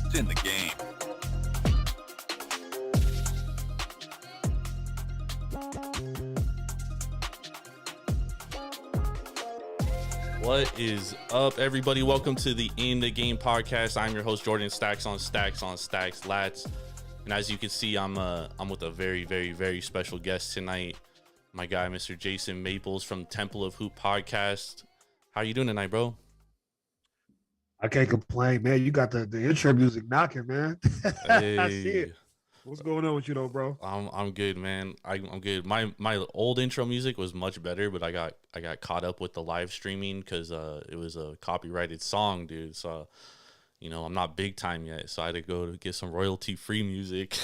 It's in the game. What is up, everybody? Welcome to the In the Game podcast. I'm your host, Jordan. Stacks on Stacks on Stacks Lats. And as you can see, I'm with a very, very, very special guest tonight. My guy, Mr. Jason Maples from Temple of Hoop podcast. How you doing tonight, bro? I can't complain, man. You got the intro music knocking, man. I see Hey, it. What's going on with you, though, bro? I'm good, man. I'm good. My old intro music was much better, but I got caught up with the live streaming because it was a copyrighted song, dude. So I'm not big time yet, so I had to go to get some royalty free music.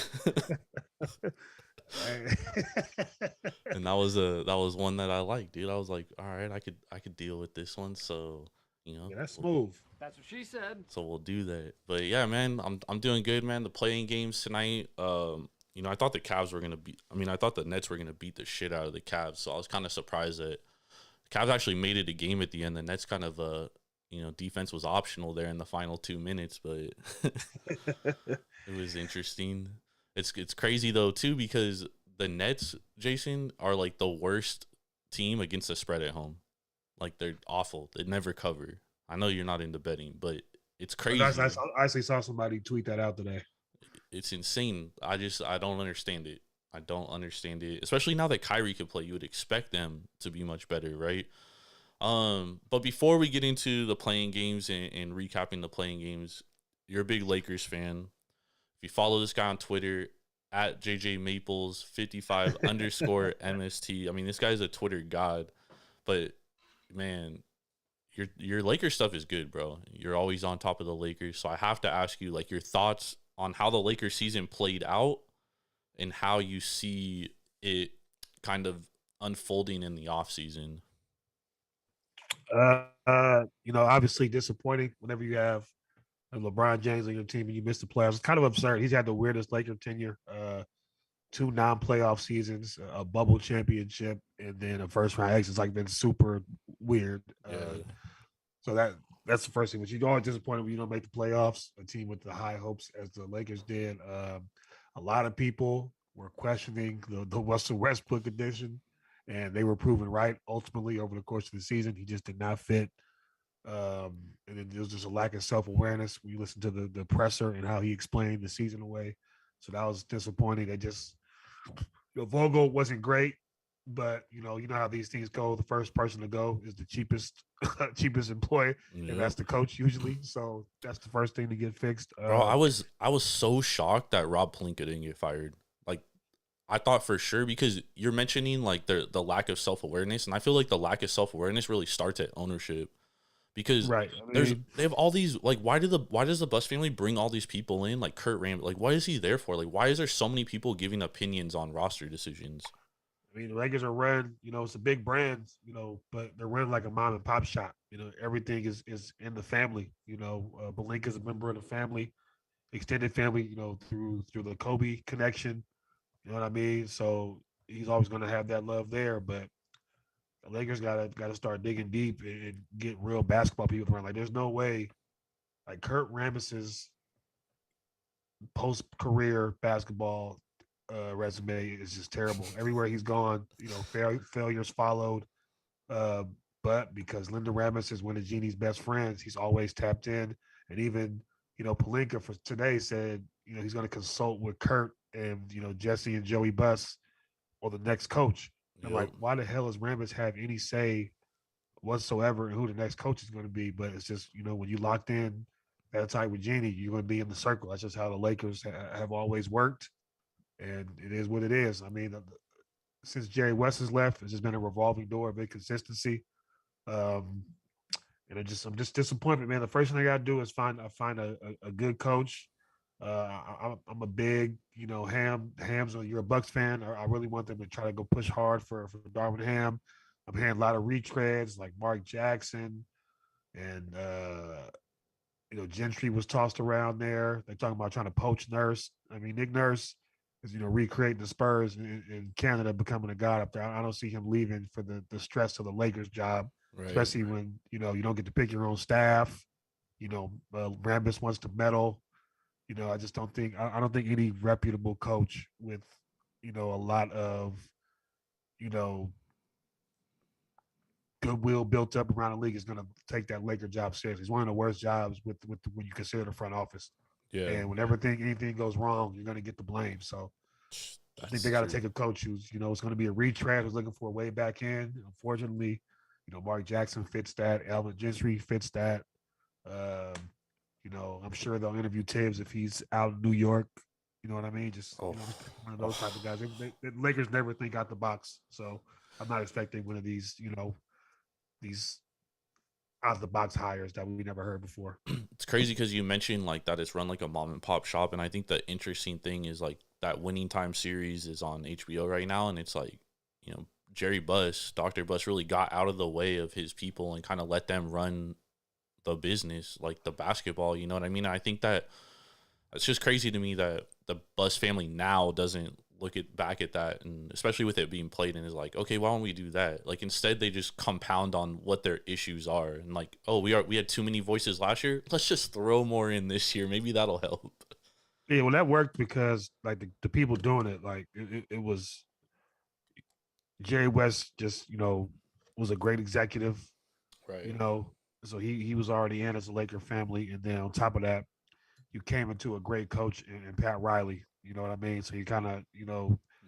And that was one that I liked, dude. I was like, all right, I could deal with this one. So Yeah, that's smooth. That's what she said. so we'll do that. But yeah, man, I'm doing good, man. The playing games tonight. I thought the Cavs were gonna beat. I thought the Nets were gonna beat the shit out of the Cavs. So I was kind of surprised that the Cavs actually made it a game at the end. The Nets kind of defense was optional there in the final 2 minutes, but it was interesting. It's crazy though too, because the Nets, Jason, are like the worst team against the spread at home. Like, they're awful. They never cover. I know you're not into betting, but it's crazy. I actually saw somebody tweet that out today. It's insane. I don't understand it. I don't understand it. Especially now that Kyrie could play, you would expect them to be much better, right? But before we get into the playing games and recapping the playing games, you're a big Lakers fan. If you follow this guy on Twitter, at JJ Maples 55 _ MST. This guy's a Twitter god, but man, your Lakers stuff is good, bro. You're always on top of the Lakers. So I have to ask you, like, your thoughts on how the Lakers season played out and how you see it kind of unfolding in the offseason. Obviously disappointing whenever you have LeBron James on your team and you miss the playoffs. It's kind of absurd. He's had the weirdest Laker tenure. 2 non-playoff seasons, a bubble championship, and then a first-round exit. It's like been super weird. So that's the first thing. But you're always disappointed when you don't make the playoffs. A team with the high hopes as the Lakers did. A lot of people were questioning the Russell Westbrook addition, and they were proven right ultimately over the course of the season. He just did not fit. And then there was just a lack of self-awareness when you listen to the presser and how he explained the season away. So that was disappointing. They just, Vogel wasn't great, but you know how these things go. The first person to go is the cheapest employee, and that's the coach usually. So that's the first thing to get fixed. Bro, I was so shocked that Rob Pelinka didn't get fired. Like, I thought for sure, because you're mentioning like the lack of self-awareness, and I feel like the lack of self-awareness really starts at ownership. Because right. they have all these, like, why does the Buss family bring all these people in, like Kurt Rambis? Like, what is he there for? Like, why is there so many people giving opinions on roster decisions? The Lakers are run, it's a big brand, but they're run like a mom and pop shop. Everything is in the family. Pelinka's a member of the family, extended family, through the Kobe connection. You know what I mean? So he's always going to have that love there, but the Lakers gotta start digging deep and get real basketball people around. Like, there's no way, like, Kurt Rambis's post-career basketball resume is just terrible. Everywhere he's gone, failures followed. But because Linda Rambis is one of Jeannie's best friends, he's always tapped in. And even, Pelinka for today said, he's going to consult with Kurt and, Jesse and Joey Buss or the next coach. I'm like, why the hell does Rambis have any say whatsoever in who the next coach is going to be? But it's just, when you locked in that tight with Jeannie, you're going to be in the circle. That's just how the Lakers have always worked. And it is what it is. Since Jerry West has left, it's just been a revolving door of inconsistency. And I'm just disappointed, man. The first thing I got to do is find a good coach. I'm a big, Ham's. You're a Bucks fan. I really want them to try to go push hard for Darvin Ham. I'm hearing a lot of retreads like Mark Jackson and Gentry was tossed around there. They're talking about trying to poach Nurse. I mean, Nick Nurse is recreating the Spurs in Canada, becoming a god up there. I don't see him leaving for the stress of the Lakers job, Right. especially when you don't get to pick your own staff. Rambis wants to meddle. I just don't think I don't think any reputable coach with a lot of you know goodwill built up around the league is going to take that Laker job seriously. It's one of the worst jobs when you consider the front office. Yeah. And when anything goes wrong, you're going to get the blame. So I think That's they got to true. take a coach who's it's going to be a retread who's looking for a way back in. Unfortunately, Mark Jackson fits that. Alvin Gentry fits that. Um, I'm sure they'll interview Tibbs if he's out in New York. You know what I mean? Just Oh, just one of those type of guys. The Lakers never think out the box, so I'm not expecting one of these out of the box hires that we never heard before. it's crazy because you mentioned like that it's run like a mom and pop shop, and I think the interesting thing is like that Winning Time series is on HBO right now, and it's like Jerry Buss, Dr. Buss, really got out of the way of his people and kind of let them run the business, like the basketball. You know what I mean? I think that it's just crazy to me that the Buss family now doesn't look at back at that, and especially with it being played, and is like, okay, why don't we do that? Like instead, they just compound on what their issues are, and like, oh, we had too many voices last year. Let's just throw more in this year. Maybe that'll help. Yeah, well, that worked because like the people doing it, like it was Jerry West just was a great executive, you Right. know, so he was already in as a Laker family, and then on top of that, you came into a great coach in Pat Riley. You know what I mean? So you kind of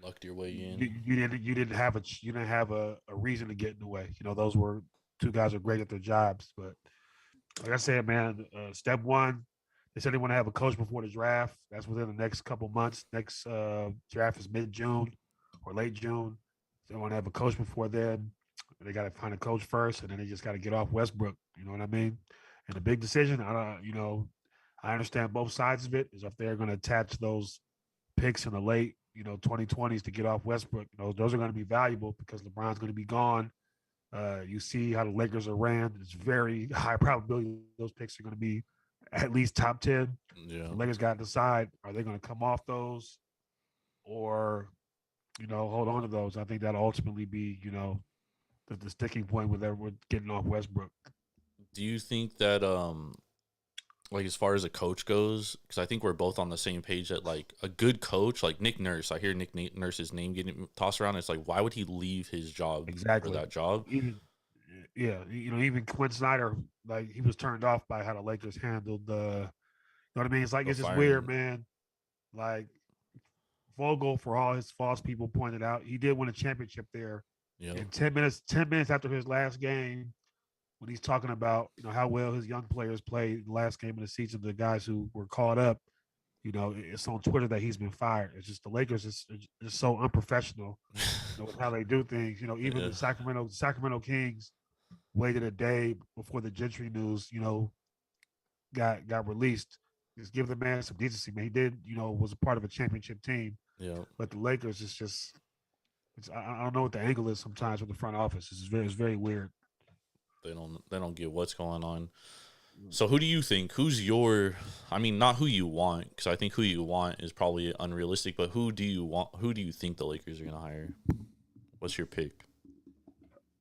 Lucked your way you, in. you didn't have a reason to get in the way. Those were two guys who are great at their jobs, but like I said, man, step one, they said they want to have a coach before the draft. That's within the next couple months. Next draft is mid June or late June. So they want to have a coach before then. They got to find a coach first, and then they just got to get off Westbrook. You know what I mean? And the big decision, I understand both sides of it. Is if they're going to attach those picks in the late, 2020s to get off Westbrook. Those are going to be valuable because LeBron's going to be gone. You see how the Lakers are ran. It's very high probability those picks are going to be at least top 10. So Yeah. the Lakers got to decide, are they going to come off those or, hold on to those? I think that'll ultimately be, the sticking point with everyone getting off Westbrook. Do you think that like as far as a coach goes, because I think we're both on the same page that like a good coach, like Nick Nurse, I hear Nurse's name getting tossed around. It's like, why would he leave his job for Exactly. that job? Even, yeah, even Quinn Snyder, like he was turned off by how the Lakers handled the, you know what I mean? It's like, The it's just weird, firing. man. Like Vogel, for all his faults, people pointed out, he did win a championship there. Yep. And 10 minutes after his last game, when he's talking about how well his young players played in the last game of the season, the guys who were caught up, it's on Twitter that he's been fired. It's just the Lakers is so unprofessional, with how they do things. Even Yeah. the Sacramento Kings waited a day before the Gentry news, got released. Just give the man some decency, man. He did, was a part of a championship team, Yep. but the Lakers is just, I don't know what the angle is sometimes with the front office. It's very weird. They don't get what's going on. So who do you think? Who's your? I mean, not who you want, because I think who you want is probably unrealistic. But who do you want? Who do you think the Lakers are gonna hire? What's your pick?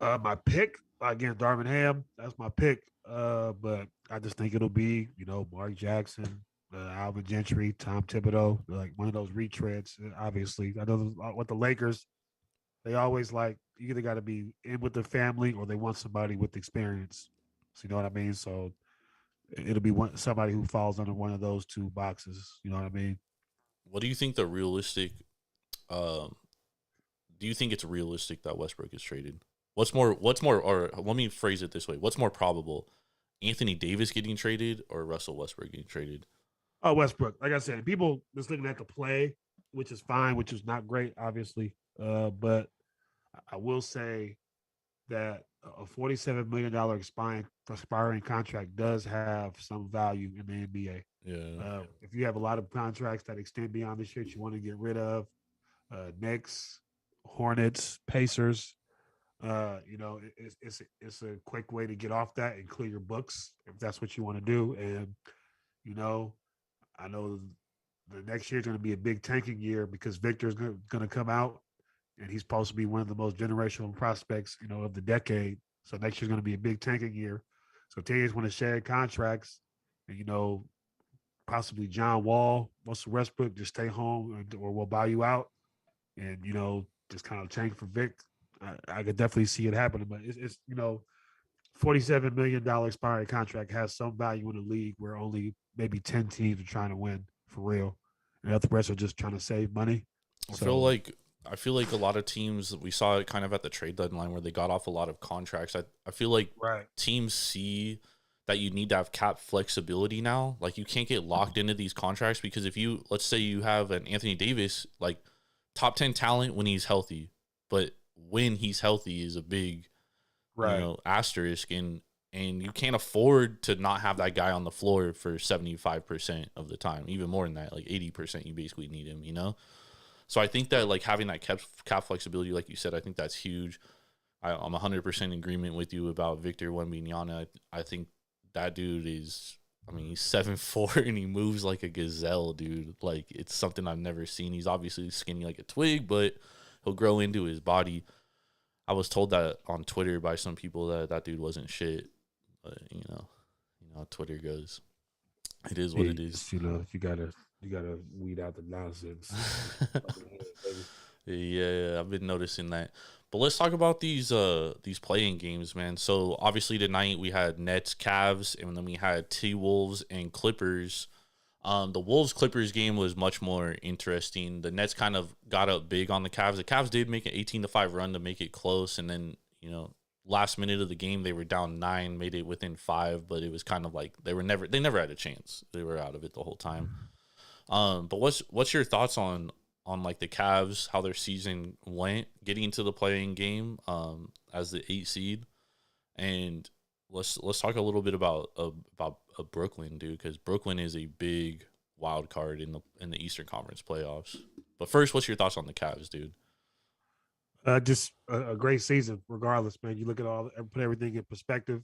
My pick again, Darvin Ham. That's my pick. But I just think it'll be Mark Jackson, Alvin Gentry, Tom Thibodeau, like one of those retreads. Obviously, I know what the Lakers, they always like, you either got to be in with the family or they want somebody with experience. So you know what I mean. So it'll be somebody who falls under one of those two boxes. You know what I mean. What do you think the realistic? Um, do you think it's realistic that Westbrook is traded? What's more? What's more? Or let me phrase it this way: what's more probable, Anthony Davis getting traded or Russell Westbrook getting traded? Oh, Westbrook. Like I said, people just looking at the play, which is fine, which is not great, obviously. But I will say that a $47 million expiring contract does have some value in the NBA. Yeah. If you have a lot of contracts that extend beyond this year, you want to get rid of Knicks, Hornets, Pacers. It's a quick way to get off that and clear your books if that's what you want to do. And you know, I know the next year is going to be a big tanking year because Victor's going to come out and he's supposed to be one of the most generational prospects, of the decade. So next year's going to be a big tanking year. So teams want to share contracts, and possibly John Wall, Russell Westbrook, just stay home, or we'll buy you out, and just kind of tank for Vic. I could definitely see it happening, but it's $47 million expiring contract has some value in the league where only maybe 10 teams are trying to win for real, and the rest are just trying to save money. I feel So like I feel like a lot of teams, we saw it kind of at the trade deadline where they got off a lot of contracts. I feel like right, teams see that you need to have cap flexibility now. Like you can't get locked into these contracts because if you, let's say you have an Anthony Davis, like top 10 talent when he's healthy, but when he's healthy is a big, right, asterisk, and you can't afford to not have that guy on the floor for 75% of the time, even more than that, like 80% you basically need him. So I think that like having that cap flexibility, like you said, I think that's huge. I'm 100% in agreement with you about Victor Wembanyama. I think that dude is, I mean, he's 7'4" and he moves like a gazelle, dude. Like it's something I've never seen. He's obviously skinny like a twig, but he'll grow into his body. I was told that on Twitter by some people that that dude wasn't shit, but how Twitter goes. It is what yeah, it is. you gotta weed out the nonsense. Baby. Yeah, I've been noticing that. But let's talk about these playing games, man. So obviously tonight we had Nets, Cavs, and then we had T Wolves and Clippers. The Wolves Clippers game was much more interesting. The Nets kind of got up big on the Cavs. The Cavs did make an 18-5 run to make it close, and then last minute of the game they were down 9, made it within 5, but it was kind of like they never had a chance. They were out of it the whole time. But what's your thoughts on like the Cavs, how their season went, getting into the playing game as the 8 seed, and let's talk a little bit about Brooklyn, dude, because Brooklyn is a big wild card in the Eastern Conference playoffs. But first, what's your thoughts on the Cavs, dude? Just a great season, regardless, man. You look at put everything in perspective.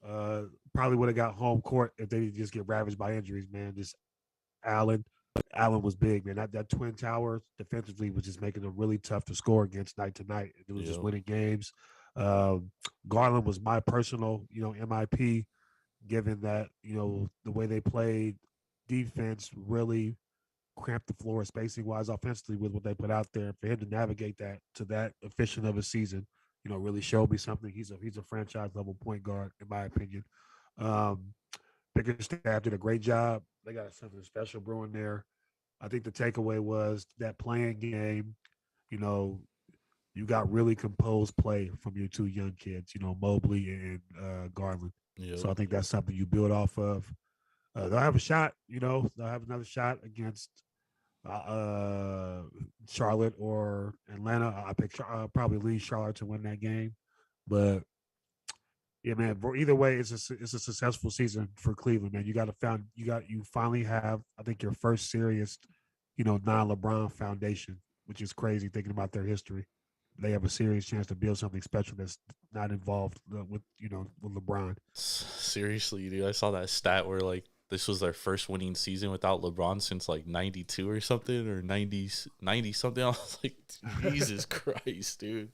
Probably would have got home court if they didn't just get ravaged by injuries, man. Just Allen. Allen was big, man. That Twin Towers defensively was just making them really tough to score against night to night. It was just Yep. winning games. Um, Garland was my personal, MIP, given that, the way they played defense really cramped the floor spacing wise offensively with what they put out there. For him to navigate that to that efficient of a season, really showed me something. He's a franchise level point guard, in my opinion. Um, Bickerstaff did a great job. They got something special brewing there. I think the takeaway was that playing game, you know, you got really composed play from your two young kids, Mobley and Garland. Yep. So I think that's something you build off of. They'll have a shot, they'll have another shot against uh, Charlotte or Atlanta. I pick probably lead Charlotte to win that game, but yeah, man. For either way, it's a successful season for Cleveland, man. You finally have, I think, your first serious, non LeBron foundation, which is crazy thinking about their history. They have a serious chance to build something special that's not involved with LeBron. Seriously, dude, I saw that stat where like this was their first winning season without LeBron since like 92 or something, or 90 something. I was like, Jesus Christ, dude.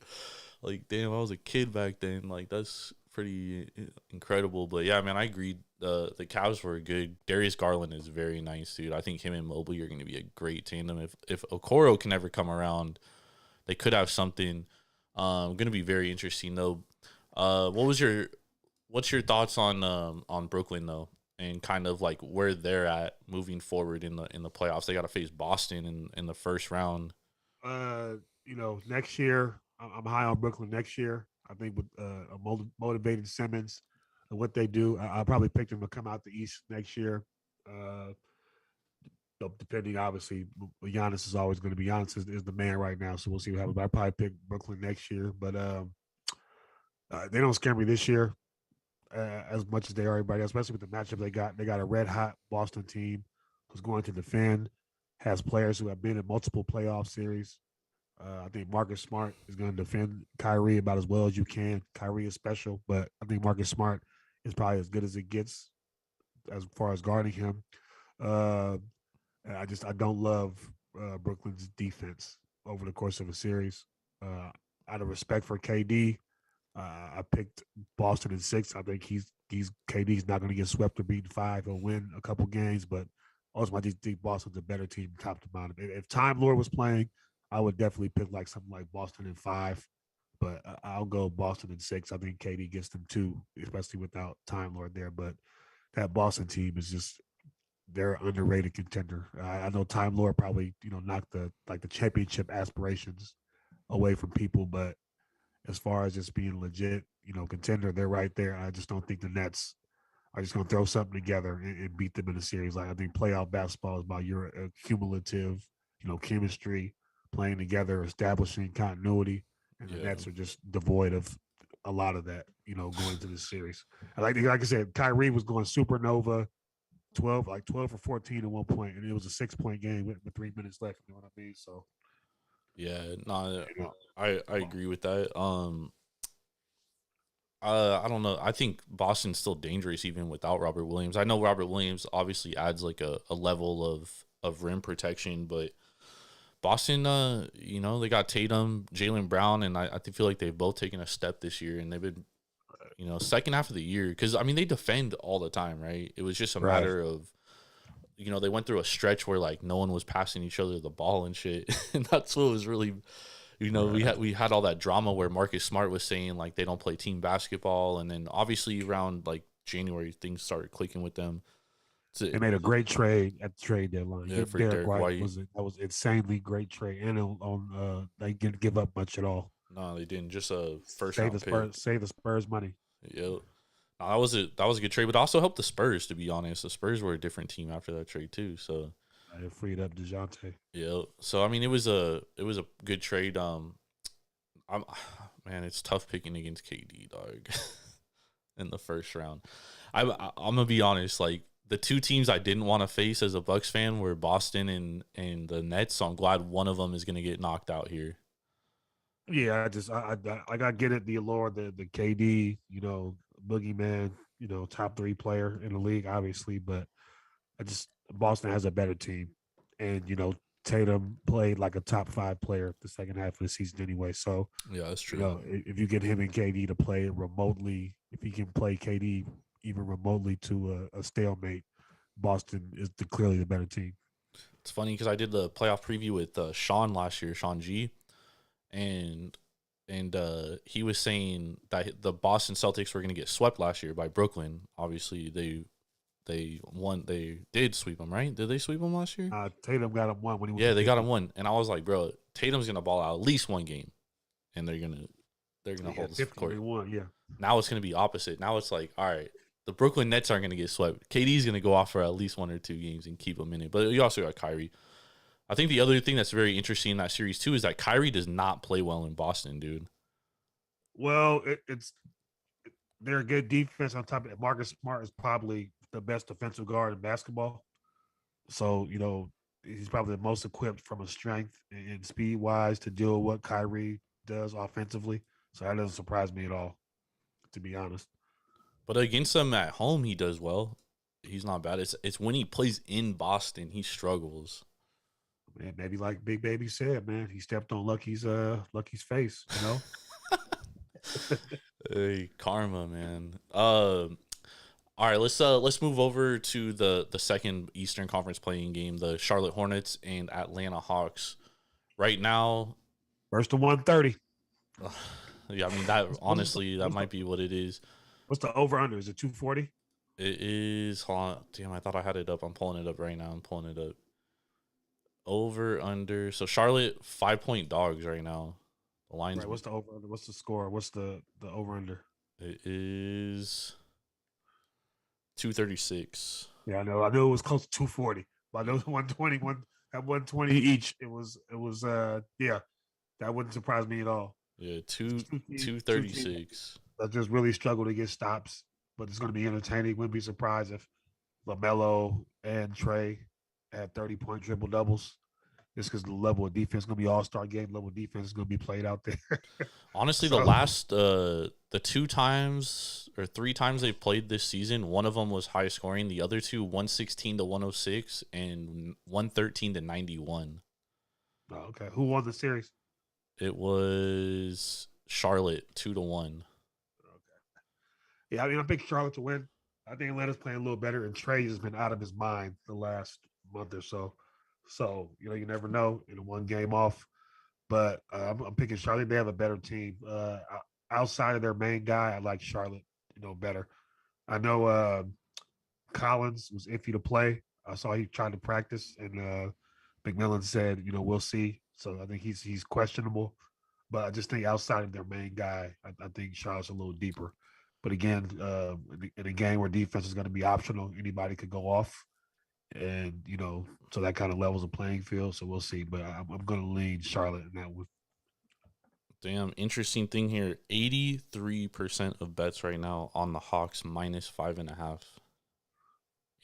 Like, damn, I was a kid back then. Like, that's pretty incredible. But yeah, man, I agree. The Cavs were good. Darius Garland is very nice, dude. I think him and Mobley are going to be a great tandem. If Okoro can ever come around, they could have something. Going to be very interesting though. What's your thoughts on Brooklyn though, and kind of like where they're at moving forward in the playoffs? They got to face Boston in the first round. Next year I'm high on Brooklyn next year. I think with a motivated Simmons and what they do, I'll probably pick them to come out the East next year. Uh, Depending, obviously, Giannis is always going to be Giannis is the man right now. So we'll see what happens. But I probably pick Brooklyn next year, but they don't scare me this year as much as they are everybody else, especially with the matchup they got. They got a red hot Boston team who's going to defend, has players who have been in multiple playoff series. I think Marcus Smart is going to defend Kyrie about as well as you can. Kyrie is special, but I think Marcus Smart is probably as good as it gets as far as guarding him. Uh, I don't love Brooklyn's defense over the course of a series. Uh, Out of respect for KD, I picked Boston in 6. I think he's KD's not going to get swept or beaten 5. He'll win a couple games, but ultimately I just think Boston's a better team top to bottom. If Time Lord was playing, I would definitely pick like something like Boston in 5. But I'll go Boston in 6. I think KD gets them 2, especially without Time Lord there. But that Boston team is just they're an underrated contender. I know Time Lord probably knocked the championship aspirations away from people, but as far as just being legit, contender, they're right there. I just don't think the Nets are just going to throw something together and beat them in a series. Like I think playoff basketball is about your cumulative, chemistry, playing together, establishing continuity, and the Yeah, Nets are just devoid of a lot of that, going into this series. Like I said, Kyrie was going supernova 12 or 14 at one point, and it was a 6-point game with 3 minutes left. You know what I mean? So, yeah. No, you know, I agree with that. I don't know. I think Boston's still dangerous even without Robert Williams. I know Robert Williams obviously adds like a level of rim protection, but Boston, they got Tatum, Jalen Brown, and I feel like they've both taken a step this year, and they've been, second half of the year, because I mean they defend all the time, right? It was just a right. matter of, they went through a stretch where like no one was passing each other the ball and shit, and that's what was really, Right. we had all that drama where Marcus Smart was saying like they don't play team basketball, and then obviously around like January things started clicking with them. They To, made a great trade at the trade deadline. yeah, Getting for Derek Derek White White. that was insanely great trade, and they didn't give up much at all. No, they didn't. Just a first Save the round pick. Spurs, save the Spurs money. Yeah. No, that was a good trade, but also helped the Spurs. To be honest, the Spurs were a different team after that trade too. So It freed up Dejounte. yeah, so I mean, it was a good trade. I'm man, it's tough picking against KD, dog, in the first round. I'm gonna be honest, like the two teams I didn't want to face as a Bucks fan were Boston and the Nets. So I'm glad one of them is gonna get knocked out here. Yeah, I got get it. The allure, the KD, boogeyman, top 3 player in the league, obviously, but I just Boston has a better team, and Tatum played like a top 5 player the second half of the season anyway. So Yeah, that's true. if you get him and KD to play remotely, if he can play KD even remotely to a stalemate, Boston is clearly the better team. It's funny because I did the playoff preview with Sean last year, Sean G, and he was saying that the Boston Celtics were going to get swept last year by Brooklyn. Obviously, they won. They did sweep them, right? Did they sweep them last year? Tatum got him one when he went Yeah, for they got him 50. one, and I was like, bro, Tatum's gonna ball out at least one game, and they're gonna He hold had this 50 when court. he won. Yeah, Now it's gonna be opposite. Now it's like, all right, the Brooklyn Nets aren't gonna get swept. KD's gonna go off for at least 1 or 2 games and keep them in it. But you also got Kyrie. I think the other thing that's very interesting in that series too is that Kyrie does not play well in Boston, dude. well, they're a good defense on top of it. Marcus Smart is probably the best defensive guard in basketball. So, he's probably the most equipped from a strength and speed wise to deal with what Kyrie does offensively. So that doesn't surprise me at all, to be honest. But against them at home, he does well. He's not bad. It's when he plays in Boston, he struggles. Man, maybe like Big Baby said, man, he stepped on Lucky's face. Hey, karma, man. All right, let's move over to the second Eastern Conference playing game, the Charlotte Hornets and Atlanta Hawks. Right now, First to 130. yeah, I mean that What's the, honestly that what's the, might be what it is. what's the over under? Is it 240? It is. Hold on, damn, I thought I had it up. I'm pulling it up right now. I'm pulling it up. Over under. So Charlotte 5-point dogs right now. The lines. Right. What's the over under? What's the score? What's the over under? It is 236. Yeah, I know. I know it was close to 240. But I know 120, at 120 each. It was yeah, that wouldn't surprise me at all. Yeah, It's two two teams 236. that just really struggle to get stops, but it's going to be entertaining. Wouldn't be surprised if LaMelo and Trey had 30-point triple doubles. Just because the level of defense is going to be all-star game level defense is going to be played out there. Honestly, the So last the two times or three times they've played this season, one of them was high scoring. The other two, 116 to 106 and 113 to 91. oh, okay, who won the series? It was Charlotte 2-1. Okay. Yeah, I mean, I picked Charlotte to win. I think Atlanta's playing a little better, and Trey has been out of his mind the last month or so. So you never know in a one game off. But I'm picking Charlotte. They have a better team. Outside of their main guy, I like Charlotte. Better. I know Collins was iffy to play. I saw he tried to practice, and McMillan said, we'll see. So I think he's questionable. But I just think outside of their main guy, I think Charlotte's a little deeper. But again, in a game where defense is going to be optional, anybody could go off, and so that kind of levels the playing field. So we'll see. But I'm going to lean Charlotte in that one. Damn, interesting thing here. 83% of bets right now on the Hawks minus 5.5.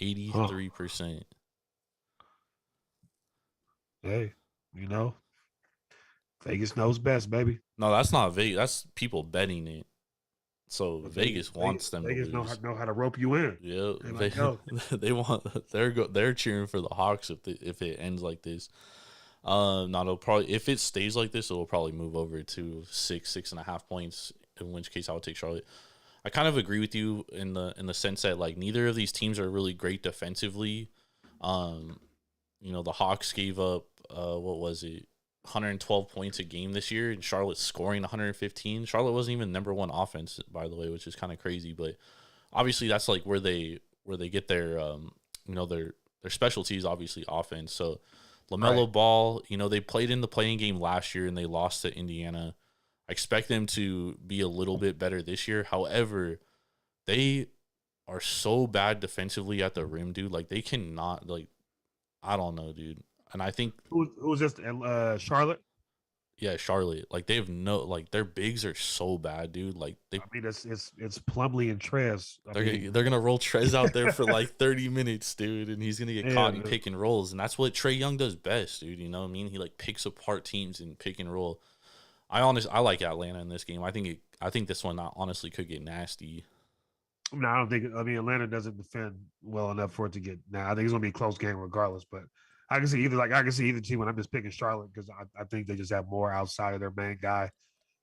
83%. Hey, Vegas knows best, baby. No, that's not Vegas. That's people betting it. So But Vegas wants them Vegas to lose. know how to rope you in. Yeah, Like, yo, they want they're cheering for the Hawks if it ends like this. Not it'll probably if it stays like this, it'll probably move over to 6.5 points. In which case, I would take Charlotte. I kind of agree with you in the sense that like neither of these teams are really great defensively. The Hawks gave up what was it, 112 points a game this year, and Charlotte's scoring 115. Charlotte wasn't even number one offense, by the way, which is kind of crazy. But obviously, that's like where they get their their specialties, obviously offense. So LaMelo right. Ball, they played in the playing game last year and they lost to Indiana. I expect them to be a little bit better this year. However, they are so bad defensively at the rim, dude. Like they cannot I don't know, dude. And I think Who's this? Charlotte. yeah, Charlotte. Like they have their bigs are so bad, dude. Like I mean, it's Plumlee and Trez. they're gonna roll Trez out there for like 30 minutes, dude, and he's gonna get yeah, caught in pick and rolls, and that's what Trae Young does best, dude. You know what I mean? He like picks apart teams in pick and roll. I like Atlanta in this game. I think this one honestly could get nasty. no, I don't think. I mean, Atlanta doesn't defend well enough for it to get. Now, I think it's gonna be a close game regardless. But I can see either team when I'm just picking Charlotte because I think they just have more outside of their main guy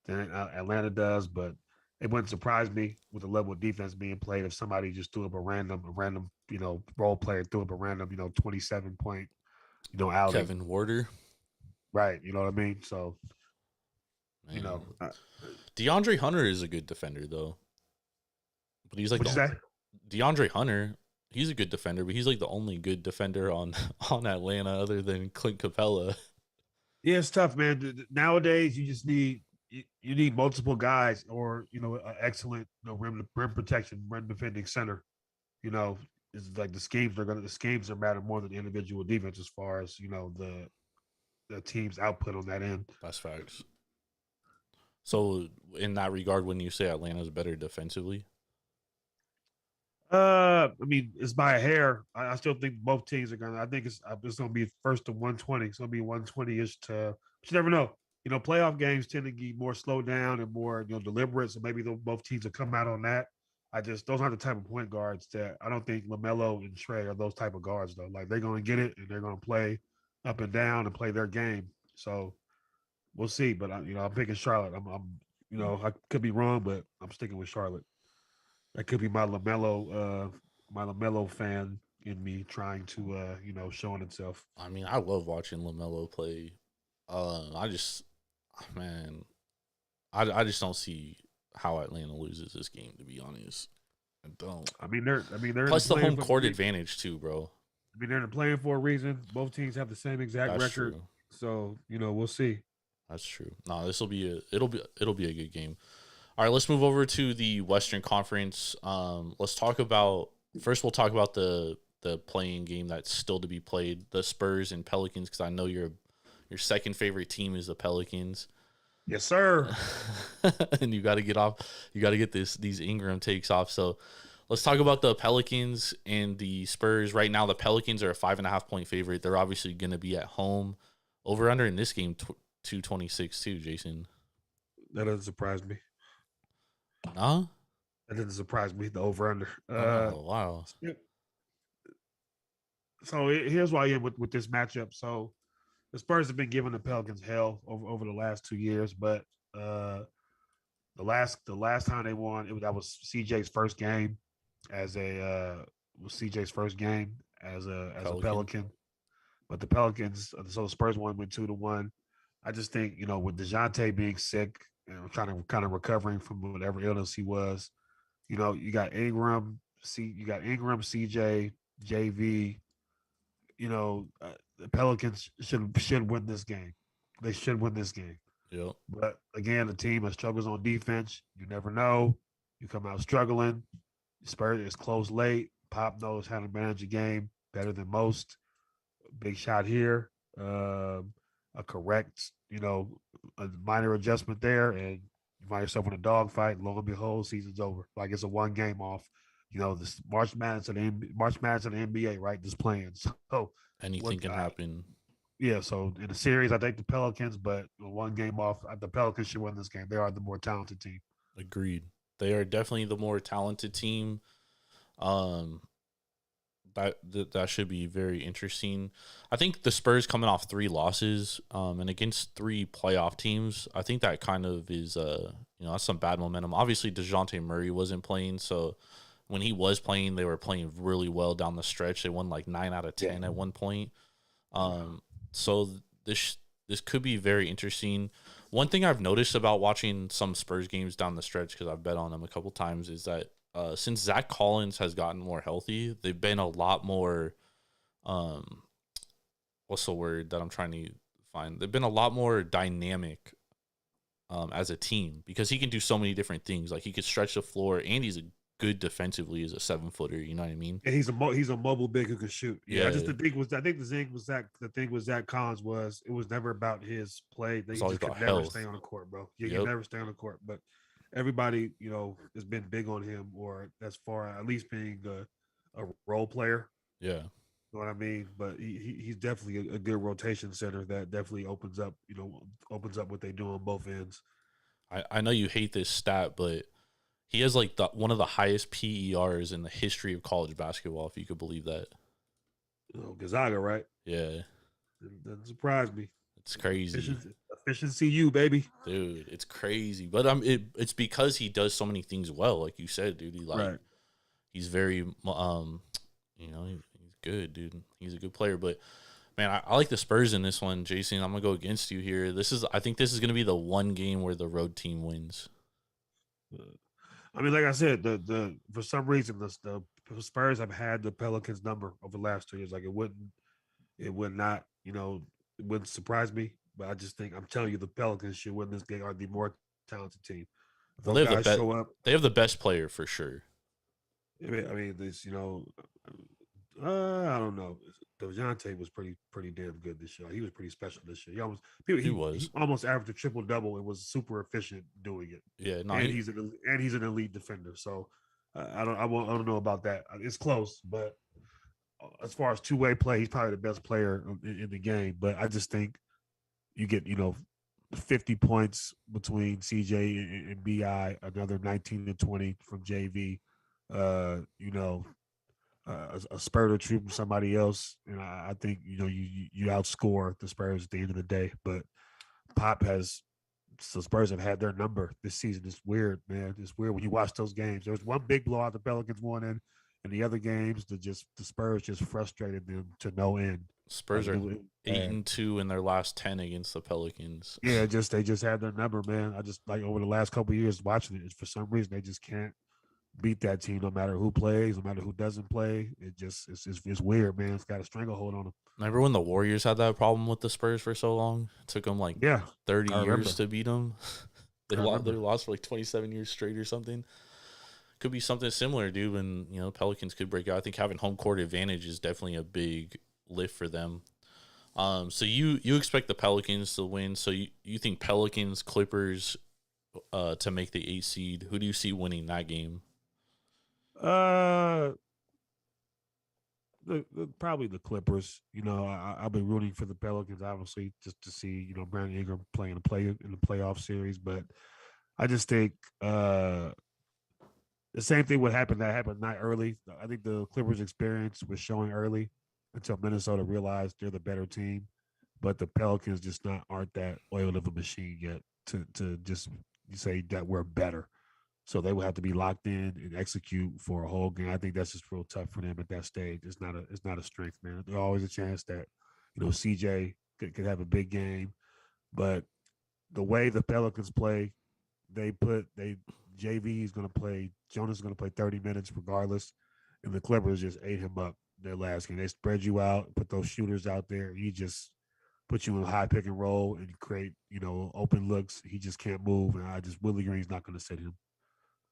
than Atlanta does. But it wouldn't surprise me with the level of defense being played if somebody just threw up a random role player threw up a random 27 point outing. Kevin Warder, Right. You know what I mean? So you man. know, DeAndre Hunter is a good defender though, but he's like what you say? DeAndre Hunter. He's a good defender, but he's like the only good defender on Atlanta other than Clint Capella. Yeah, it's tough, man. Nowadays, you just need multiple guys, or an excellent rim protection, rim defending center. It's like the schemes are matter more than individual defense as far as the team's output on that end. That's facts. So in that regard, when you say Atlanta's better defensively, I mean, it's by a hair. I still think both teams are gonna. I think it's gonna be first to 120. It's gonna be 120ish to. But you never know. Playoff games tend to get more slowed down and more deliberate. So maybe both teams will come out on that. Those aren't the type of point guards that I don't think LaMelo and Trey are those type of guards though. Like they're gonna get it and they're gonna play up and down and play their game. So we'll see. But I'm picking Charlotte. I could be wrong, but I'm sticking with Charlotte. That could be my LaMelo fan in me trying to showing itself. I mean, I love watching LaMelo play. I just, man, I just don't see how Atlanta loses this game. To be honest, I don't. They're Plus the home court advantage too, bro. They're playing for a reason. Both teams have the same exact That's record, true. so we'll see. That's true. No, it'll be a good game. All right, let's move over to the Western Conference. Let's talk about first. We'll talk about the playing game that's still to be played, the Spurs and Pelicans, because I know your second favorite team is the Pelicans. Yes, sir. And you got to get off. You got to get these Ingram takes off. So let's talk about the Pelicans and the Spurs. Right now, the Pelicans are a 5.5 point favorite. They're obviously going to be at home Over under in this game 226 too, Jason. That doesn't surprise me. Nah. That doesn't surprise me. The over under. Oh wow. So here's why I am with this matchup. So the Spurs have been giving the Pelicans hell over the last 2 years, but the last time they won, that was CJ's first game as a was CJ's first game as a Pelican. Pelican. But the Pelicans, so the Spurs went 2-1. I just think with Dejounte being sick and trying to kind of recovering from whatever illness he was, you got Ingram, CJ, JV. The Pelicans should win this game. They should win this game. Yep. But again, the team that struggles on defense, you never know. You come out struggling. Spurs is close late. Pop knows how to manage a game better than most. Big shot here. A correct, a minor adjustment there, and you find yourself in a dogfight. Lo and behold, season's over. Like it's a one game off. This March Madness of the NBA, right? Just playing. So Anything can happen. Yeah, so in the series, I think the Pelicans, but one game off, the Pelicans should win this game. They are the more talented team. Agreed. They are definitely the more talented team. That should be very interesting. I think the Spurs coming off 3 losses, and against 3 playoff teams, I think that kind of is that's some bad momentum. Obviously, DeJounte Murray wasn't playing, so when he was playing, they were playing really well down the stretch. They won like 9 out of 10 at one point. So this could be very interesting. One thing I've noticed about watching some Spurs games down the stretch, because I've bet on them a couple times, is that since Zach Collins has gotten more healthy, they've been a lot more what's the word that I'm trying to find? They've been a lot more dynamic as a team, because he can do so many different things. Like he could stretch the floor, and he's good defensively as a 7-footer. You know what I mean? And he's a mobile big who can shoot. Yeah, Yeah. I think the thing with Zach Collins was it was never about his play. He just could never stay on the court, bro. You can never stay on the court. But everybody, has been big on him, or as far at least being a role player. Yeah. You know what I mean? But he's definitely a good rotation center that definitely opens up what they do on both ends. I know you hate this stat, but he has like one of the highest PERs in the history of college basketball, if you could believe that. Gonzaga, right? Yeah. It doesn't surprise me. It's crazy. Efficiency, you baby, dude. It's crazy, but it's because he does so many things well, like you said, dude. He's very he's good, dude. He's a good player, but man, I like the Spurs in this one, Jason. I'm gonna go against you here. I think this is gonna be the one game where the road team wins. I mean, like I said, the for some reason the Spurs have had the Pelicans number over the last 2 years. Like it would not, it wouldn't surprise me. But I just think I'm telling you, the Pelicans should win this game. Are the more talented team. Well, they have show up. They have the best player for sure. I mean, this, I don't know. DeJounte was pretty damn good this year. He was pretty special this year. He almost averaged a triple double and was super efficient doing it. Yeah, he's an elite defender. So I don't know about that. It's close, but as far as two-way play, he's probably the best player in the game. But I just think you get 50 points between CJ and BI, another 19 to 20 from JV. A spurt or two from somebody else, and I think you outscore the Spurs at the end of the day. But Spurs have had their number this season. It's weird, man. It's weird when you watch those games. There was one big blowout the Pelicans won in, and the other games the Spurs just frustrated them to no end. Spurs are 8-2 in their last 10 against the Pelicans. Yeah, they just had their number, man. I just like over the last couple of years watching it. For some reason, they just can't beat that team, no matter who plays, no matter who doesn't play. It's weird, man. It's got a stranglehold on them. Remember when the Warriors had that problem with the Spurs for so long? It took them 30 years to beat them. They lost for 27 years straight or something. Could be something similar, dude. And Pelicans could break out. I think having home court advantage is definitely a big lift for them. So you expect the Pelicans to win. So you think Pelicans, Clippers to make the 8 seed. Who do you see winning that game? The Probably the Clippers. I've been rooting for the Pelicans, obviously, just to see Brandon Ingram play in the playoff series. But I just think the same thing would happen that happened not early. I think the Clippers' experience was showing early until Minnesota realized they're the better team, but the Pelicans just not aren't that oiled of a machine yet to just say that we're better. So they will have to be locked in and execute for a whole game. I think that's just real tough for them at that stage. It's not a strength, man. There's always a chance that CJ could have a big game, but the way the Pelicans play, they JV is going to play. Jonas is going to play 30 minutes regardless, and the Clippers just ate him up their last game. They spread you out, put those shooters out there. He just put you in a high pick and roll and create open looks. He just can't move, and Willie Green's not going to sit him.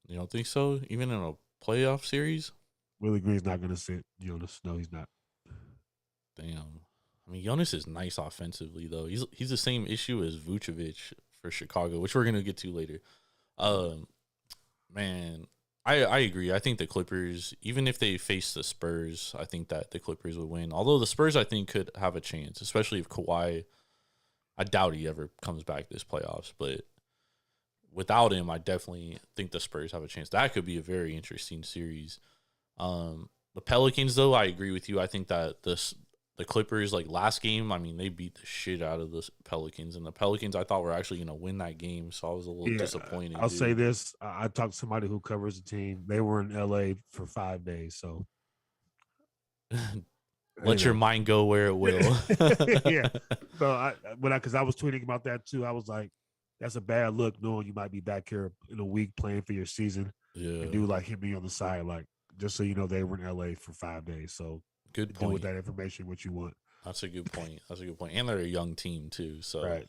You don't think so? Even in a playoff series? Willie Green's not going to sit Jonas. No, he's not. Damn. I mean, Jonas is nice offensively though. He's the same issue as Vucevic for Chicago, which we're gonna get to later. Man, I agree. I think the Clippers, even if they face the Spurs, I think that the Clippers would win. Although the Spurs, I think, could have a chance, especially if Kawhi. I doubt he ever comes back this playoffs, but without him, I definitely think the Spurs have a chance. That could be a very interesting series. The Pelicans, though, I agree with you. I think that the Clippers, like last game, I mean, they beat the shit out of the Pelicans. And the Pelicans, I thought, were actually going to win that game. So I was a little disappointed. I'll say this. I talked to somebody who covers the team. They were in L.A. for 5 days. So let your mind go where it will. Yeah. So because I was tweeting about that too. I was like, that's a bad look knowing you might be back here in a week playing for your season. Yeah. And dude like hit me on the side, like, just so you know, they were in LA for 5 days. So good point. Do with that information what you want. That's a good point. And they're a young team too. So right.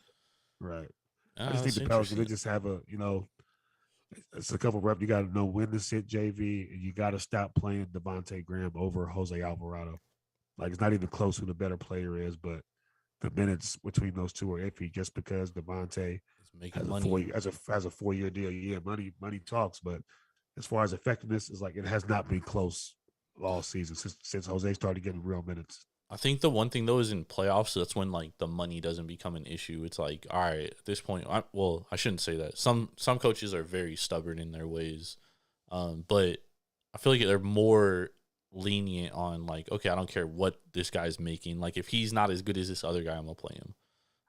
I just think the Pelicans, they just have it's a couple reps. You got to know when to sit JV, and you got to stop playing Devontae Graham over Jose Alvarado. Like, it's not even close who the better player is, but the minutes between those two are iffy just because Devontae making money has a 4-year deal. Yeah, money talks, but as far as effectiveness, it's like it has not been close all season since Jose started getting real minutes. I think the one thing though is in playoffs, that's when like the money doesn't become an issue. It's like, all right, at this point, I shouldn't say that. Some coaches are very stubborn in their ways, but I feel like they're more lenient on like, okay, I don't care what this guy's making. Like, if he's not as good as this other guy, I'm gonna play him.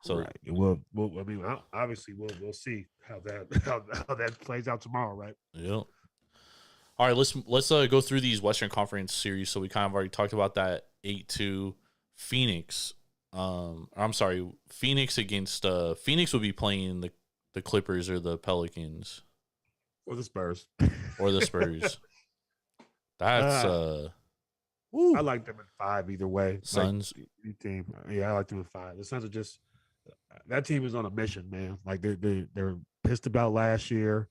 So right. Well, I mean, obviously, we'll see how that plays out tomorrow, right? Yeah. All right, let's go through these Western Conference series. So we kind of already talked about that 8-2 Phoenix. I'm sorry, Phoenix against Phoenix would be playing the Clippers or the Pelicans or the Spurs. That's I like them in 5 either way. Suns, like, team. Yeah, I like them in 5. The Suns are just that team is on a mission, man. Like they're pissed about last year.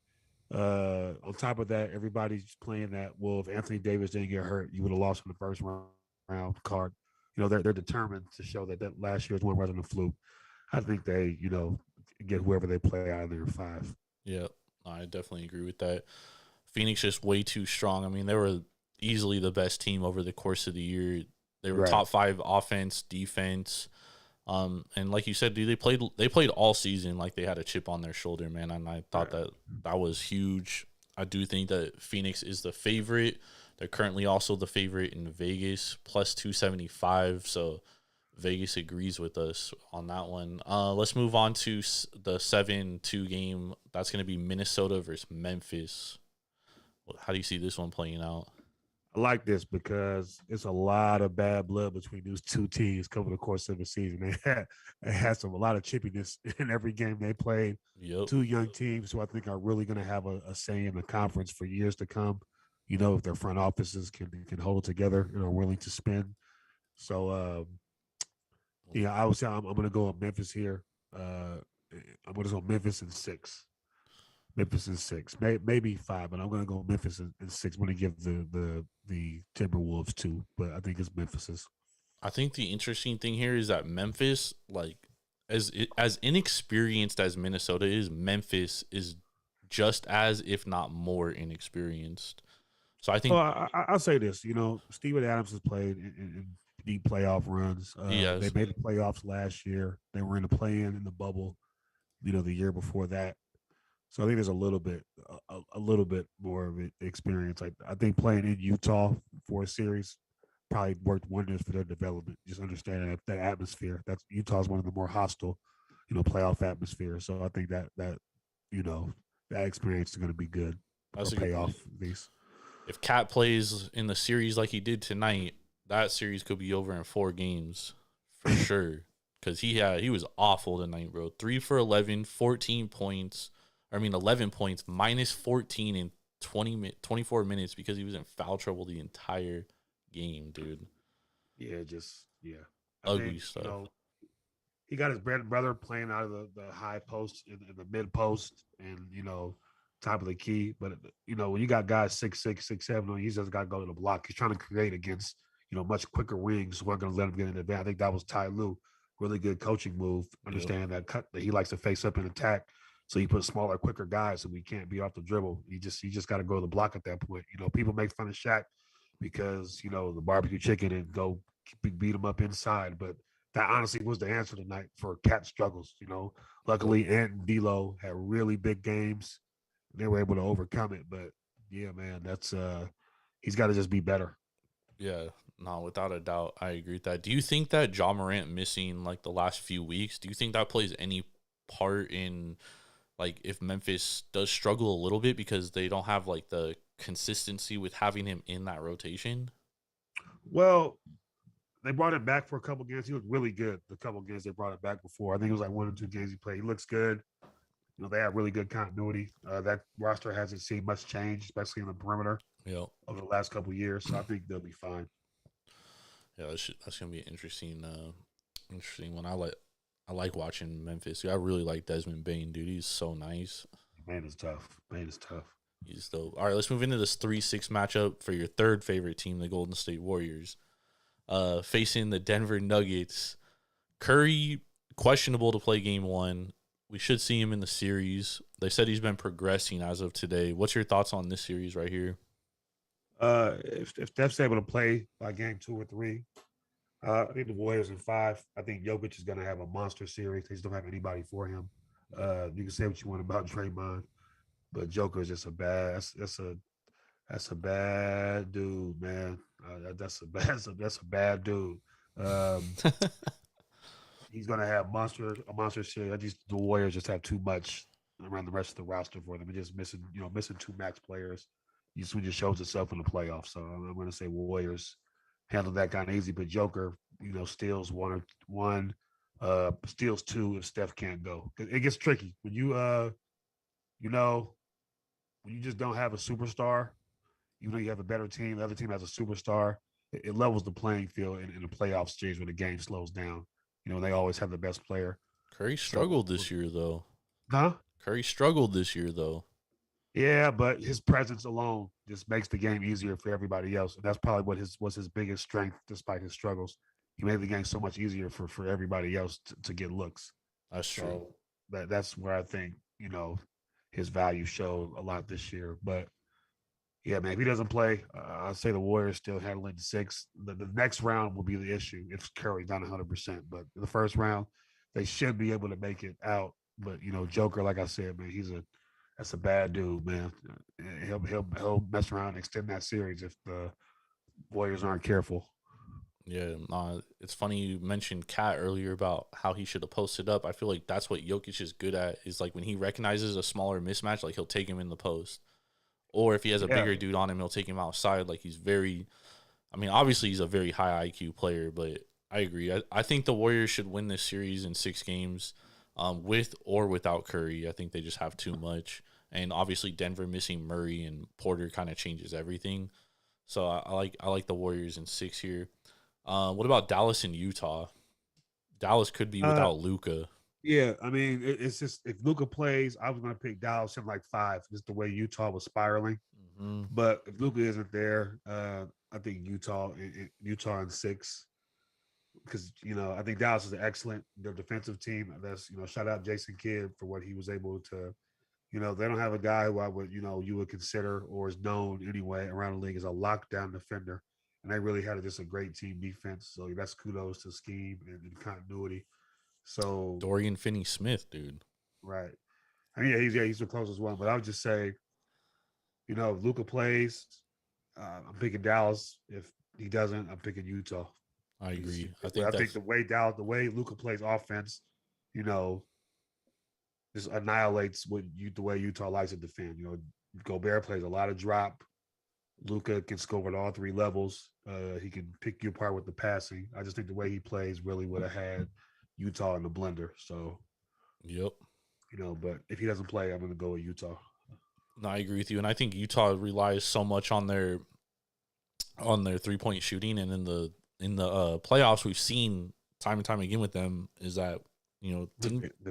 On top of that, everybody's playing that. Well, if Anthony Davis didn't get hurt, you would have lost in the first round card. They're determined to show that last year's one wasn't a fluke. I think they, get whoever they play out of there in 5. Yeah, I definitely agree with that. Phoenix just way too strong. I mean, they were easily the best team over the course of the year. They were top 5 offense, defense. And like you said, dude, they played all season like they had a chip on their shoulder, man. And I thought that was huge. I do think that Phoenix is the favorite. They're currently also the favorite in Vegas, plus 275. So Vegas agrees with us on that one. Let's move on to the 7-2 game. That's going to be Minnesota versus Memphis. How do you see this one playing out? I like this because it's a lot of bad blood between these two teams over the course of the season. They had a lot of chippiness in every game they played. Yep. 2 young teams who I think are really going to have a say in the conference for years to come. If their front offices can hold it together and are willing to spend. So, I would say I'm going to go with Memphis here. I'm going to go Memphis in 6. Memphis in 6, maybe 5, but I'm going to go Memphis in 6. I'm going to give the Timberwolves 2, but I think it's Memphis's. I think the interesting thing here is that Memphis, like as inexperienced as Minnesota is, Memphis is just as, if not more, inexperienced. So I Well, think I'll say this. Steven Adams has played in deep playoff runs. he They has. made the playoffs last year. They were in the play-in in the bubble. The year before that. So I think there's a little bit more of experience. I think playing in Utah for a series probably worked wonders for their development. Just understanding that atmosphere. That's Utah's one of the more hostile, playoff atmospheres. So I think you know, that experience is going to be good or That's a good pay point. off at least. If Cat plays in the series like he did tonight, that series could be over in 4 games for sure. Because he was awful tonight, bro. 3 for 11, 14 points. I mean, 11 points, minus 14 in 24 minutes because he was in foul trouble the entire game, dude. Yeah. I Ugly think stuff. he got his bread and brother playing out of the high post in the mid post and top of the key. But when you got guys 6'6", 6'7", he's just got to go to the block. He's trying to create against much quicker wings. We're going to let him get in advance. I think that was Ty Lue. Really good coaching move. Yep. Understand that he likes to face up and attack. So he puts smaller, quicker guys, and we can't beat off the dribble. You just got to go to the block at that point. People make fun of Shaq because the barbecue chicken and go beat him up inside, but that honestly was the answer tonight for Cat struggles. Yep. Luckily, Ant and D'Lo had really big games. They were able to overcome it. But yeah, man, that's he's got to just be better. Yeah, no, without a doubt, I agree with that. Do you think that John Morant missing like the last few weeks, do you think that plays any part in like if Memphis does struggle a little bit because they don't have like the consistency with having him in that rotation? Well, they brought him back for a couple games. He was really good. The couple games they brought him back before, I think it was like 1 or 2 games he played. He looks good. They have really good continuity. That roster hasn't seen much change, especially in the perimeter Yeah, over the last couple years. So I think they'll be fine. yeah, that's gonna be interesting. Interesting one. I like watching Memphis. I really like Desmond Bain, dude. He's so nice. Man is tough. Man is tough. He's dope. All right, let's move into this 3-6 matchup for your third favorite team, the Golden State Warriors. Facing the Denver Nuggets. Curry questionable to play game one. We should see him in the series. They said he's been progressing as of today. What's your thoughts on this series right here? If Steph's able to play by game 2 or 3, I think the Warriors in 5. I think Jokic is going to have a monster series. They just don't have anybody for him. You can say what you want about Draymond, but Joker is just a bad. That's a bad dude, man. That's a bad dude. Um, he's going to have a monster series. The Warriors just have too much around the rest of the roster for them. They're just missing 2 max players. Just shows itself in the playoffs. So I'm going to say Warriors handle that kind of easy. But Joker, steals one, steals 2 if Steph can't go. It gets tricky when you know, when you just don't have a superstar. You have a better team. The other team has a superstar. It levels the playing field in the playoff stage when the game slows down. They always have the best player. Curry So, struggled this year, though. huh? Curry struggled this year, though. Yeah, but his presence alone just makes the game easier for everybody else. And that's probably what was his biggest strength, despite his struggles. He made the game so much easier for everybody else to get looks. That's true. So that's where I think his value showed a lot this year. But yeah, man, if he doesn't play, I'd say the Warriors still handling the 6. The next round will be the issue if Curry's not 100%. But the first round, they should be able to make it out. But Joker, like I said, man, that's a bad dude, man. He'll mess around and extend that series if the Warriors aren't careful. Yeah, it's funny you mentioned Cat earlier about how he should have posted up. I feel like that's what Jokic is good at. Is like when he recognizes a smaller mismatch, like he'll take him in the post, or if he has a Yeah, bigger dude on him, he'll take him outside. Like he's very. I mean, obviously he's a very high IQ player, but I agree. I think the Warriors should win this series in 6 games, with or without Curry. I think they just have too much, and obviously Denver missing Murray and Porter kind of changes everything. So I like the Warriors in 6 here. What about Dallas and Utah? Dallas could be uh, without Luca. yeah. I mean, it's just if Luca plays, I was going to pick Dallas in like 5, just the way Utah was spiraling. Hmm. But if Luca isn't there, I think Utah in 6 because I think Dallas is an excellent their defensive team. That's shout out Jason Kidd for what he was able to They don't have a guy who I would, you would consider or is known anyway around the league as a lockdown defender. And they really had just a great team defense. So that's kudos to scheme and continuity. So, Dorian Finney-Smith, dude. right. I mean, he's the closest one. But I would just say, if Luca plays, I'm picking Dallas. If he doesn't, I'm picking Utah. I agree. I think the way Luca plays offense, you know, just annihilates the way Utah likes to defend. Gobert plays a lot of drop. Luca can score at all three levels. He can pick you apart with the passing. I just think the way he plays really would have had Utah in the blender. So, Yep. But if he doesn't play, I'm going to go with Utah. No, I agree with you, and I think Utah relies so much on their 3-point shooting, and in the playoffs, we've seen time and time again with them is that things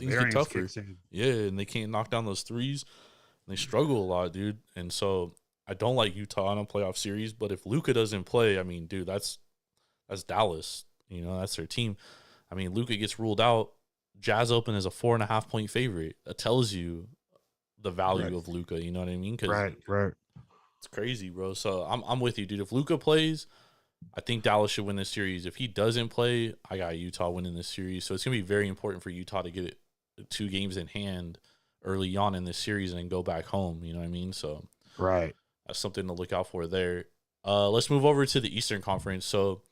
get tougher. Yeah, and they can't knock down those threes. And they struggle a lot, dude. And so I don't like Utah in a playoff series, but if Luka doesn't play, I mean, dude, that's Dallas. That's their team. I mean, Luka gets ruled out. Jazz Open is a 4.5-point favorite. That tells you the value of Luka. You know what I mean? Right. It's crazy, bro. So I'm with you, dude. If Luka plays, I think Dallas should win this series. If he doesn't play, I got Utah winning this series. So it's gonna be very important for Utah to get it 2 games in hand early on in this series and then go back home. You know what I mean? So right, that's something to look out for there. Let's move over to the Eastern Conference. So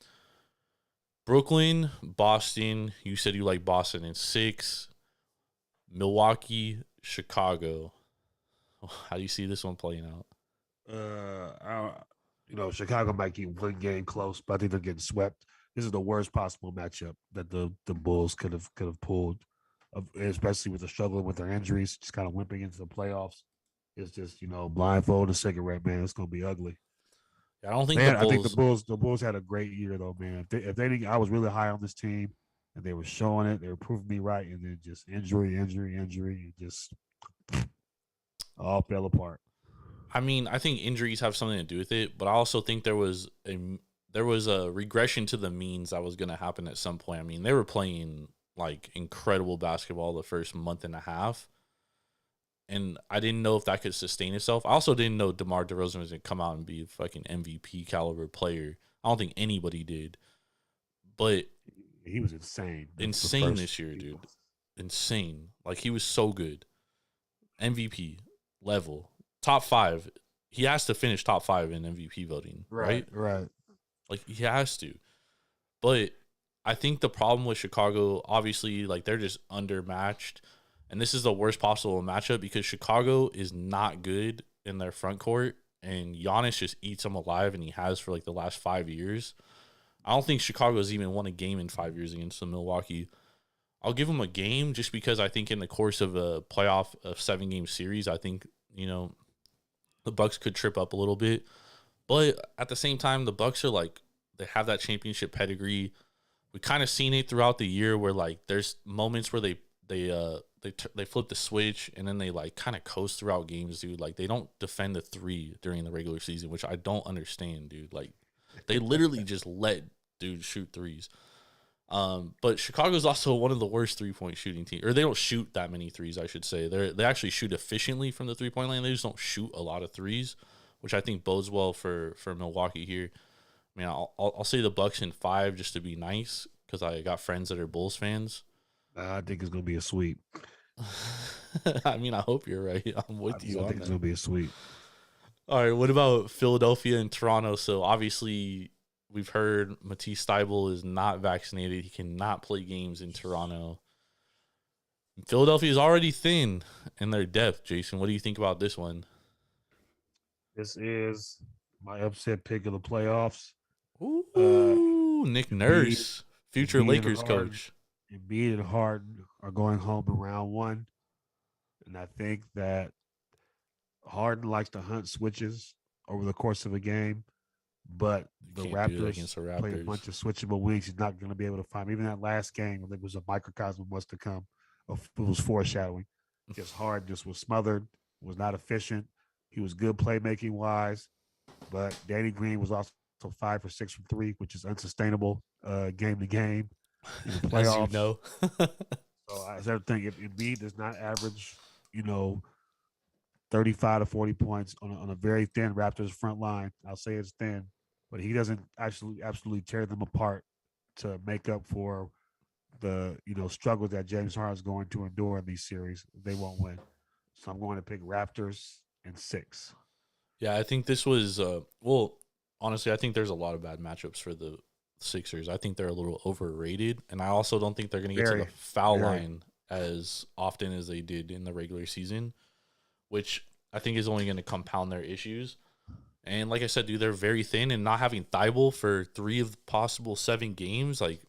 Brooklyn, Boston. You said you like Boston in 6. Milwaukee, Chicago. How do you see this one playing out? Chicago might keep one game close, but I think they're getting swept. This is the worst possible matchup that the Bulls could have pulled, especially with the struggling with their injuries, just kind of limping into the playoffs. It's just blindfold and cigarette, man. It's gonna be ugly. I don't think I think the Bulls had a great year though, man. If they didn't, I was really high on this team, and they were showing it. They were proving me right, and then just injury, and just all fell apart. I mean, I think injuries have something to do with it, but I also think there was a regression to the means that was going to happen at some point. I mean, they were playing like incredible basketball the first month and a half, and I didn't know if that could sustain itself. I also didn't know DeMar DeRozan was going to come out and be a fucking MVP caliber player. I don't think anybody did, but he was insane. Insane this year, dude. Insane. Like, he was so good. MVP level. Top 5. He has to finish top 5 in MVP voting, right? Right. Like, he has to. But I think the problem with Chicago, obviously, like, they're just undermatched. And this is the worst possible matchup because Chicago is not good in their front court. And Giannis just eats them alive, and he has for, like, the last 5 years. I don't think Chicago's even won a game in 5 years against the Milwaukee. I'll give them a game just because I think in the course of a playoff of 7-game series, I think, the Bucks could trip up a little bit. But at the same time, the Bucks are like, they have that championship pedigree. We kind of seen it throughout the year where like there's moments where they flip the switch and then they like kind of coast throughout games, dude. Like they don't defend the 3 during the regular season, which I don't understand, dude. Like they literally just let dudes shoot threes. But Chicago's also one of the worst 3-point shooting teams, or they don't shoot that many threes, I should say. They actually shoot efficiently from the 3-point line. They just don't shoot a lot of threes, which I think bodes well for Milwaukee here. I mean, I'll say the Bucks in 5 just to be nice because I got friends that are Bulls fans. I think it's gonna be a sweep. I mean, I hope you're right. I'm with you. I think it's gonna be a sweep. All right, what about Philadelphia and Toronto? So obviously, we've heard Matisse Thybulle is not vaccinated. He cannot play games in Toronto. Philadelphia is already thin in their depth. Jason, what do you think about this one? This is my upset pick of the playoffs. Ooh, Nick Nurse, future Lakers coach. Embiid and Harden are going home in round 1. And I think that Harden likes to hunt switches over the course of a game. But the Raptors play a bunch of switchable wings. He's not going to be able to find. Even that last game, I think it was a microcosm of what's to come. It was foreshadowing. Just Harden just was smothered, was not efficient. He was good playmaking wise, but Danny Green was also 5 for 6 from 3, which is unsustainable game to game in the playoffs. As you know. So I said, think if Embiid does not average, 35 to 40 points on a very thin Raptors front line. I'll say it's thin, but he doesn't actually absolutely tear them apart to make up for the struggles that James Harden's going to endure in these series. They won't win. So I'm going to pick Raptors in 6. Yeah, I think this was well, honestly, I think there's a lot of bad matchups for the Sixers. I think they're a little overrated, and I also don't think they're going to get to the Very, foul very. line as often as they did in the regular season, which I think is only going to compound their issues. And like I said, dude, they're very thin, and not having Thibault for 3 of the possible 7 games, like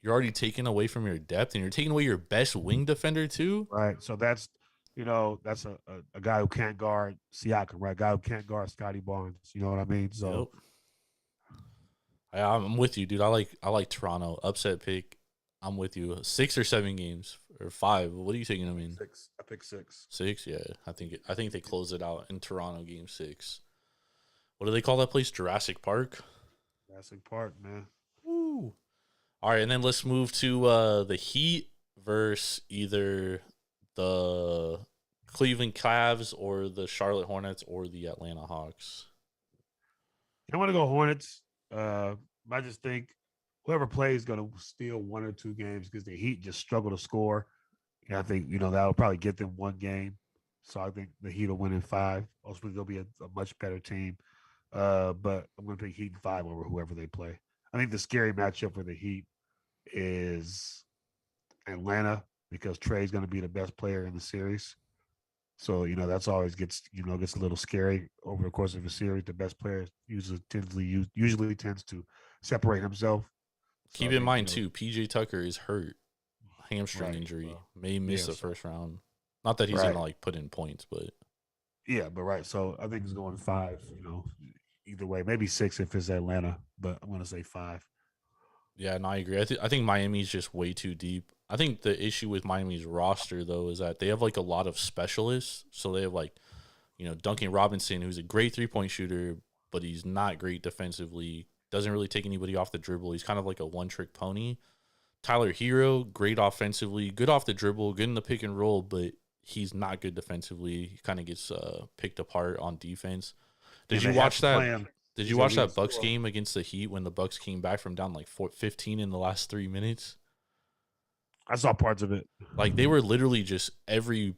you're already taking away from your depth, and you're taking away your best wing defender too. Right. So that's a guy who can't guard Siakam, right? A guy who can't guard Scotty Barnes. You know what I mean? Yep. So I'm with you, dude. I like Toronto upset pick. I'm with you. 6 or 7 games or 5. What are you taking them in? 6. I pick 6. 6, yeah. I think they close it out in Toronto game 6. What do they call that place? Jurassic Park. Jurassic Park, man. Woo. All right, and then let's move to the Heat versus either the Cleveland Cavs or the Charlotte Hornets or the Atlanta Hawks. I want to go Hornets. I just think whoever plays is going to steal 1 or 2 games because the Heat just struggle to score. And I think that'll probably get them 1 game. So I think the Heat will win in 5. Ultimately, they'll be a much better team. But I'm going to pick Heat in 5 over whoever they play. I think the scary matchup for the Heat is Atlanta because Trey's going to be the best player in the series. So that's always gets a little scary over the course of a series. The best player usually tends to separate himself. So Keep I in think mind too, PJ Tucker is hurt, hamstring right. injury, may miss Yeah. the So, first round. Not that he's right. gonna like put in points, but Yeah, but right. So I think it's going 5. Either way, maybe 6 if it's Atlanta, but I'm going to say 5. yeah, no, I agree. I think Miami's just way too deep. I think the issue with Miami's roster though is that they have like a lot of specialists. So they have like, Duncan Robinson, who's a great 3-point shooter, but he's not great defensively. Doesn't really take anybody off the dribble. He's kind of like a one-trick pony. Tyler Hero, great offensively, good off the dribble, good in the pick and roll, but he's not good defensively. He kind of gets picked apart on defense. Did And you they have watch to that? play him. Did you He's a watch lead that Bucks scorer. game against the Heat when the Bucks came back from down like 15 in the last 3 minutes? I saw parts of it. Like they were literally just every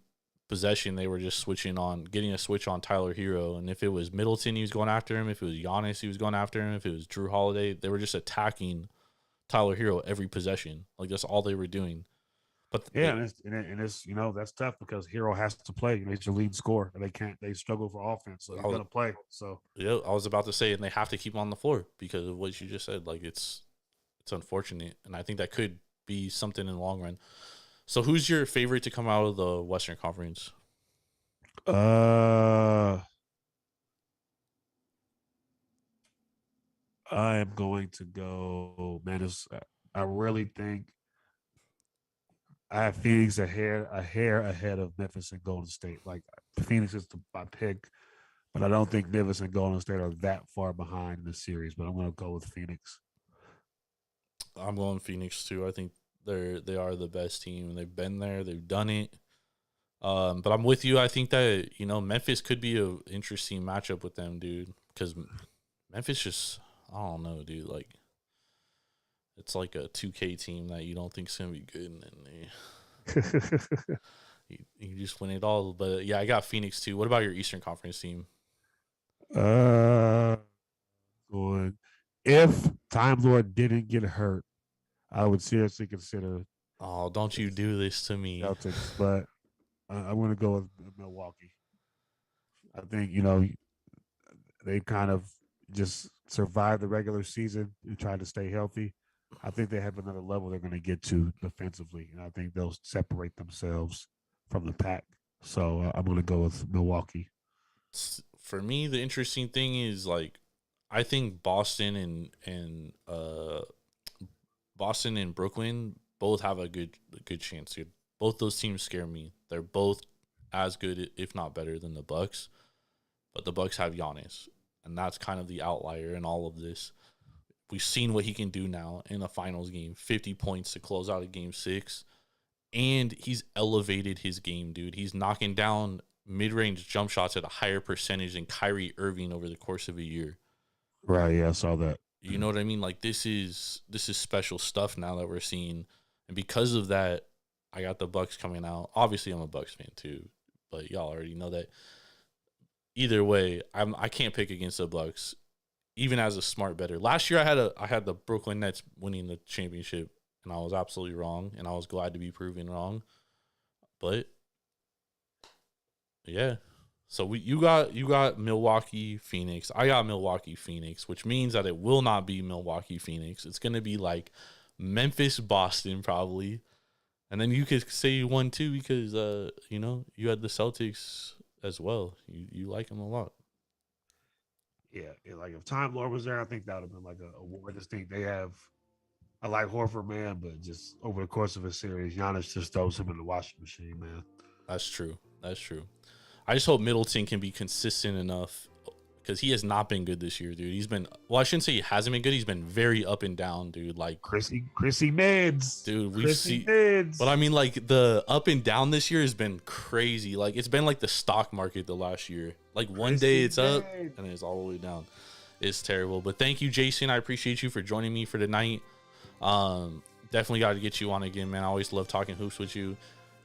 possession they were just getting a switch on Tyler Hero, and if it was Middleton, he was going after him. If it was Giannis, he was going after him. If it was Drew Holiday, they were just attacking Tyler Hero every possession. Like that's all they were doing. But Yeah, and it's that's tough because Hero has to play. He's your lead scorer. They struggle for offense, so he's I was, gonna play. So I was about to say, and they have to keep him on the floor because of what you just said. Like it's unfortunate, and I think that could be something in the long run. So, who's your favorite to come out of the Western Conference? uh I am going to go, man. I really think I have Phoenix a hair ahead of Memphis and Golden State. Like Phoenix is my pick, but I don't think Memphis and Golden State are that far behind in the series. But I'm going to go with Phoenix. I'm going Phoenix too. I think they are the best team. They've been there. They've done it. But I'm with you. I think that Memphis could be a interesting matchup with them, dude. Because Memphis just I don't know, dude. Like it's like a 2K team that you don't think is gonna be good, and then you just win it all. But yeah, I got Phoenix too. What about your Eastern Conference team? uh, Going. If Time Lord didn't get hurt, I would seriously consider Oh, don't the you do this to me. Celtics, but I'm going to go with Milwaukee. I think they kind of just survived the regular season and tried to stay healthy. I think they have another level they're going to get to defensively, and I think they'll separate themselves from the pack. So I'm going to go with Milwaukee. For me, the interesting thing is like I think Boston and Brooklyn both have a good chance here. Both those teams scare me. They're both as good, if not better, than the Bucks. But the Bucks have Giannis, and that's kind of the outlier in all of this. We've seen what he can do now in a finals game, 50 points to close out a game 6, and he's elevated his game, dude. He's knocking down mid-range jump shots at a higher percentage than Kyrie Irving over the course of a year. Right. Yeah, I saw that. You know what I mean? Like this is special stuff now that we're seeing, and because of that, I got the Bucks coming out. Obviously, I'm a Bucks fan too, but y'all already know that. Either way, I can't pick against the Bucks, even as a smart bettor. Last year, I had the Brooklyn Nets winning the championship, and I was absolutely wrong, and I was glad to be proven wrong. But yeah, so you got Milwaukee, Phoenix. I got Milwaukee, Phoenix, which means that it will not be Milwaukee, Phoenix. It's gonna be like Memphis, Boston, probably. And then you could say you won too because you know, you had the Celtics as well. You like them a lot. Yeah, like if Time Lord was there, I think that would have been like a war. I just think they have. I like Horford, man, but just over the course of a series, Giannis just throws him in the washing machine, man. That's true. That's true. I just hope Middleton can be consistent enough because he has not been good this year, dude. He's been, well, I shouldn't say he hasn't been good. He's been very up and down, dude. Like Chrissy Mids, dude, we've Chrissy seen. Mids. But I mean, like the up and down this year has been crazy. Like it's been like the stock market the last year. Like one day it's up and then it's all the way down. It's terrible. But thank you, Jason. I appreciate you for joining me for tonight. Definitely got to get you on again, man. I always love talking hoops with you.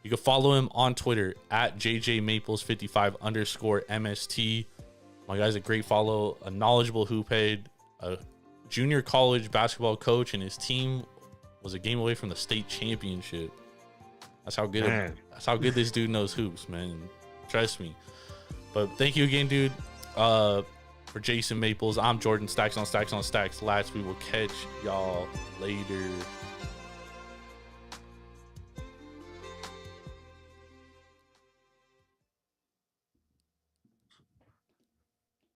You can follow him on Twitter at JJMaples55_MST. My guy's a great follow, a knowledgeable hoop head, a junior college basketball coach, and his team was a game away from the state championship. That's how good. That's how good this dude knows hoops, man. Trust me. But thank you again, dude. For Jason Maples, I'm Jordan. Stacks on stacks on stacks. Lads, we will catch y'all later.